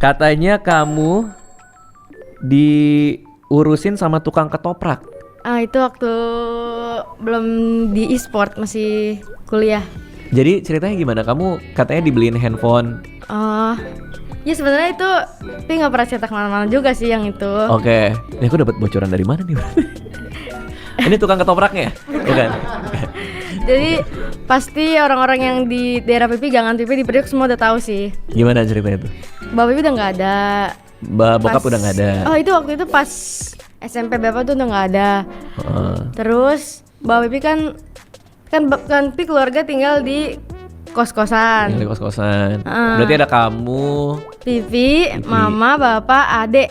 Katanya kamu diurusin sama tukang ketoprak. Itu waktu belum di e-sport, masih kuliah. Jadi ceritanya gimana? Kamu katanya dibeliin handphone. Ya sebenarnya itu, tapi nggak pernah cetak mana-mana juga sih yang itu. Oke. Ini aku dapat bocoran dari mana nih? Ini tukang ketopraknya? Bukan. Jadi pasti orang-orang yang di daerah Pipi, Gangan Pipi, di Priok semua udah tahu sih. Gimana ceritanya tuh? Bapak Pipi udah nggak ada. Bokap udah nggak ada. Itu waktu itu pas SMP Bapak tuh udah nggak ada. Terus Bapak Pipi kan Pipi keluarga tinggal di kos-kosan. Di kos-kosan. Berarti ada kamu, Pipi, Mama, Bapak, Adek.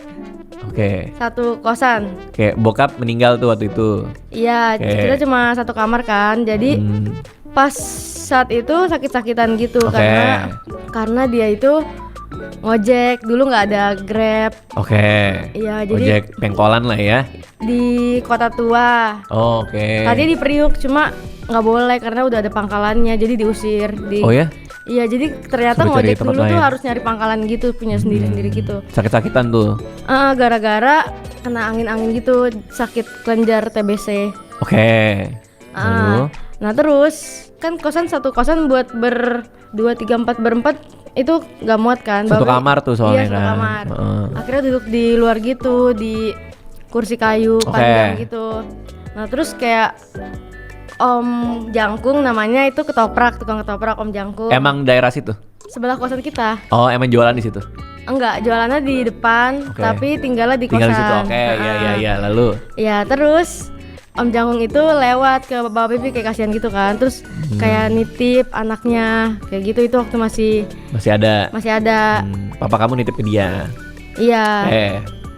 Oke. Satu kosan. Kayak bokap meninggal tuh waktu itu. Iya, kita cuma satu kamar kan. Jadi pas saat itu sakit-sakitan gitu karena dia itu ngojek, dulu nggak ada Grab. Iya, jadi ojek pengkolan lah ya. di Kota Tua. Tadi di Priuk, cuma nggak boleh karena udah ada pangkalannya, jadi diusir. Oh ya? Iya, jadi ternyata Suruh cari ngojek tempat dulu tuh lain. harus nyari pangkalan gitu, punya sendiri-sendiri gitu. Sakit-sakitan tuh. Gara-gara kena angin-angin gitu, sakit kelenjar TBC. Lalu? Nah terus kan satu kosan buat berdua, tiga, empat, berempat itu nggak muat kan. Satu kamar tuh soalnya satu kan. kamar. Akhirnya duduk di luar gitu, di kursi kayu panjang gitu. Nah terus kayak Om Jangkung namanya, itu tukang ketoprak Om Jangkung. Emang daerah situ? Sebelah kosan kita. Oh, emang jualan di situ? Enggak, jualannya di depan, tapi tinggalnya di kosan. Tinggal di situ. Iya. Lalu? Ya terus Om Jangkung itu lewat ke Bapak Pipi, kayak kasihan gitu kan. Terus kayak nitip anaknya kayak gitu, itu waktu Masih ada. Papa kamu nitip ke dia. Iya.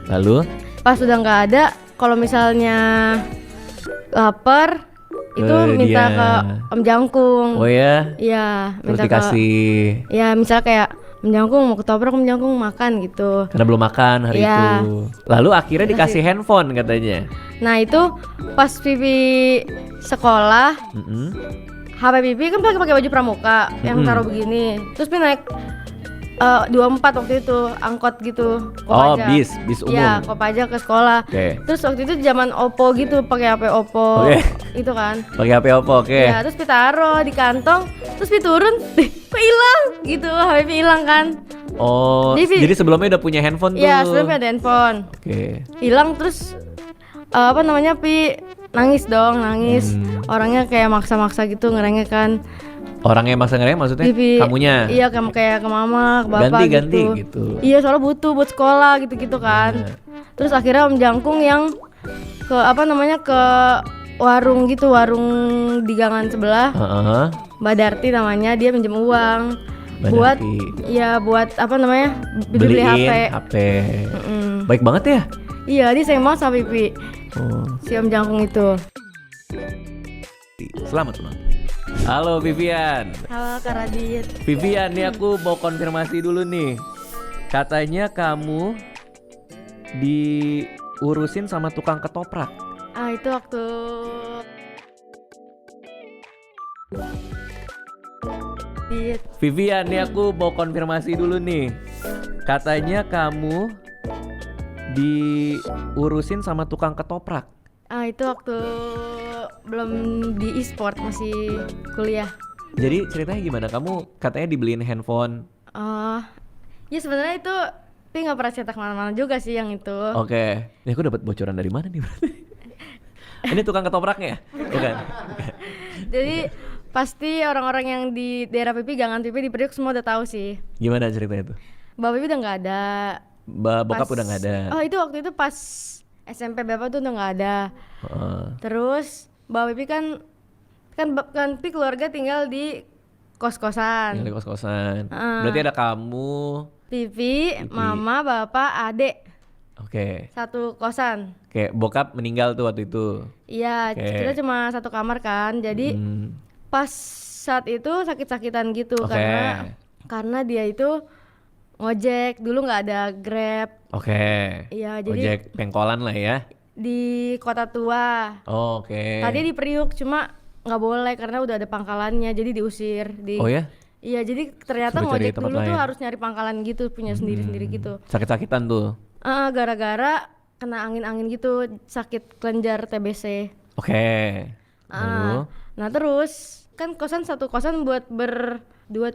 Lalu? Pas udah nggak ada, kalau misalnya lapar itu minta dia. ke Om Jangkung. Oh ya? Iya, Terus minta dikasih. Ya misal kayak Om Jangkung mau ketoprak, Om Jangkung makan gitu. Karena belum makan hari Iya. itu. Lalu akhirnya dikasih handphone katanya. Nah itu pas Pipi sekolah, HP Pipi kan pakai baju pramuka yang taruh begini. Terus Pipi naik 24 waktu itu, angkot gitu, Kopaja. bis umum. Iya, Kopaja ke sekolah. Terus waktu itu zaman Oppo gitu, pakai HP Oppo. Itu kan. Pakai HP Oppo, Ya, terus Pipi taruh di kantong, terus Pipi turun, kok hilang gitu, HP Pipi hilang kan. Jadi sebelumnya udah punya handphone tuh. Iya, sebelumnya ada handphone. Hilang terus Pi nangis. Orangnya kayak maksa-maksa gitu, ngerengek kan. Orangnya maksa ngerengek maksudnya? Pipi, Kamunya? Iya, kayak ke mama, ke bapak ganti gitu. Iya, soalnya butuh buat sekolah gitu-gitu kan. Terus akhirnya Om Jangkung yang ke ke warung gitu, warung di Gangan sebelah. Mbak Darti namanya, dia pinjam uang buat beli HP. Baik banget ya? Iya, dia sayang banget sama Pipi. Si Om Jangkung itu. Selamat ulang. Halo Vivian. Halo Kak Radit. Vivian, nih aku mau konfirmasi dulu nih. Katanya kamu diurusin sama tukang ketoprak. Itu waktu Vivian, nih aku mau konfirmasi dulu nih. Katanya kamu diurusin sama tukang ketoprak. Itu waktu belum di e-sport, masih kuliah. Jadi ceritanya gimana? Kamu katanya dibeliin handphone. Ya sebenarnya itu, tapi nggak pernah cetak mana-mana juga sih yang itu. Ini aku dapat bocoran dari mana nih? Ini tukang ketopraknya? Bukan. Jadi pasti orang-orang yang di daerah Pipi, Gangan Pipi, di Priok semua udah tahu sih. Gimana ceritanya tuh? Bapak Pipi udah nggak ada. Bokap udah nggak ada. Itu waktu itu pas SMP Bapak tuh udah nggak ada. Terus Bapak Pipi kan Pipi keluarga tinggal di kos-kosan. Di kos-kosan. Berarti ada kamu, Pipi, Mama, Bapak, Adek. Satu kosan. Kayak bokap meninggal tuh waktu itu. Iya, kita cuma satu kamar kan. Jadi pas saat itu sakit-sakitan gitu karena dia itu ngojek, dulu nggak ada Grab. Iya, jadi ojek pengkolan lah ya. di Kota Tua. Tadi di Priuk, cuma nggak boleh karena udah ada pangkalannya, jadi diusir. Oh ya? Iya, jadi ternyata Suruh cari ngojek tempat dulu tuh lain. harus nyari pangkalan gitu, punya sendiri-sendiri gitu. Sakit-sakitan tuh. Gara-gara kena angin-angin gitu, sakit kelenjar TBC. Oke. Lalu? Nah terus kan satu kosan buat berdua